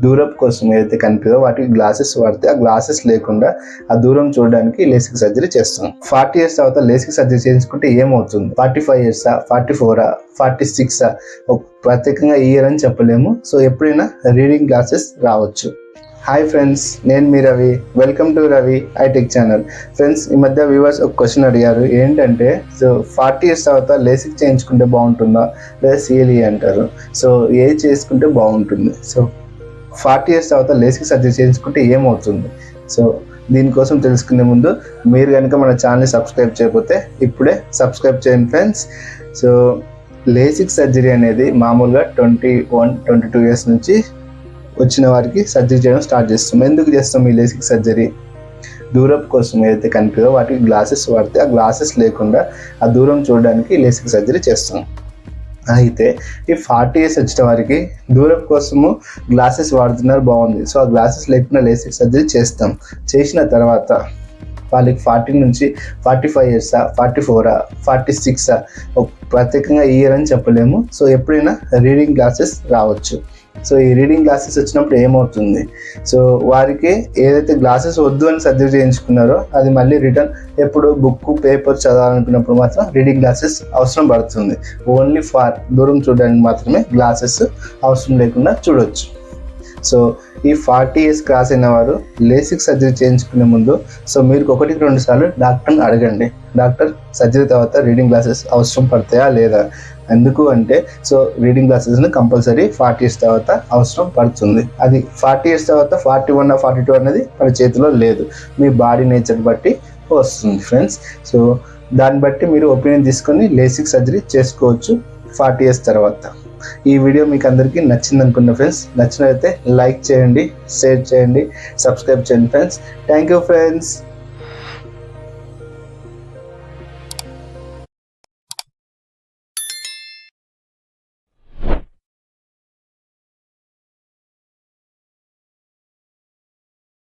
దూరం కోసం ఏదైతే కనిపిదో వాటికి గ్లాసెస్ వాడితే ఆ గ్లాసెస్ లేకుండా ఆ దూరం చూడడానికి లేసిక్ సర్జరీ చేస్తాం. 40 years తర్వాత లేసిక్ సర్జరీ చేయించుకుంటే ఏమవుతుంది? 45 years 44 46 ప్రత్యేకంగా ఈ ఇయర్ అని చెప్పలేము. సో ఎప్పుడైనా రీడింగ్ గ్లాసెస్ రావచ్చు. హాయ్ ఫ్రెండ్స్, నేను మీ Ravi. Welcome to Ravi iTech channel. Friends, ఈ మధ్య వ్యూవర్స్ ఒక క్వశ్చన్ అడిగారు. ఏంటంటే, సో 40 years తర్వాత లేసిక్ చేయించుకుంటే బాగుంటుందా లేదా సిఎల్ఈ అంటారు. సో ఏ చేసుకుంటే బాగుంటుంది? సో 40 years తర్వాత లేసిక్ సర్జరీ చేయించుకుంటే ఏమవుతుంది? సో దీనికోసం తెలుసుకునే ముందు మీరు కనుక మన ఛానల్ని సబ్స్క్రైబ్ చేయకపోతే ఇప్పుడే సబ్స్క్రైబ్ చేయండి ఫ్రెండ్స్. సో లేసిక్ సర్జరీ అనేది మామూలుగా 21-22 years నుంచి వచ్చిన వారికి సర్జరీ చేయడం స్టార్ట్ చేస్తాం. ఎందుకు చేస్తాం ఈ లేసిక్ సర్జరీ? దూరం కోసం ఏదైతే కనిపిదో వాటికి గ్లాసెస్ వాడితే ఆ గ్లాసెస్ లేకుండా ఆ దూరం చూడడానికి లేసిక్ సర్జరీ చేస్తాం. అయితే ఈ 40 years వచ్చిన వారికి దూరం కోసము గ్లాసెస్ వాడుతున్నారు, బాగుంది. సో ఆ గ్లాసెస్ లేకుండా లేసిక్ సర్జరీ చేస్తాం. చేసిన తర్వాత వాళ్ళకి 40 నుంచి 45 years 44 46 ప్రత్యేకంగా ఈ ఇయర్ అని చెప్పలేము. సో ఎప్పుడైనా రీడింగ్ గ్లాసెస్ రావచ్చు. సో ఈ రీడింగ్ గ్లాసెస్ వచ్చినప్పుడు ఏమవుతుంది? సో వారికి ఏదైతే గ్లాసెస్ వద్దు అని సర్జరీ చేయించుకున్నారో అది మళ్ళీ రిటర్న్ ఎప్పుడు బుక్ పేపర్ చదవాలనుకున్నప్పుడు మాత్రం రీడింగ్ గ్లాసెస్ అవసరం పడుతుంది. ఓన్లీ ఫార్ దూరం చూడడానికి మాత్రమే గ్లాసెస్ అవసరం లేకుండా చూడవచ్చు. సో ఈ 40 years క్రాస్ అయిన వారు లేసిక్ సర్జరీ చేయించుకునే ముందు సో మీరు 1-2 సార్లు డాక్టర్ని అడగండి, డాక్టర్ సర్జరీ తర్వాత రీడింగ్ గ్లాసెస్ అవసరం పడతాయా లేదా. ఎందుకు అంటే, సో రీడింగ్ గ్లాసెస్ని కంపల్సరీ 40 years తర్వాత అవసరం పడుతుంది. అది 40 years తర్వాత 41 42 అనేది మన చేతిలో లేదు, మీ బాడీ నేచర్ బట్టి వస్తుంది ఫ్రెండ్స్. సో దాన్ని బట్టి మీరు ఒపీనియన్ తీసుకొని లేసిక్ సర్జరీ చేసుకోవచ్చు 40 years తర్వాత. ఈ వీడియో మీకు అందరికీ నచ్చింది అనుకున్నా ఫ్రెండ్స్. నచ్చినట్లయితే లైక్ చేయండి, షేర్ చేయండి, సబ్స్క్రైబ్ చేయండి ఫ్రెండ్స్. Thank you friends.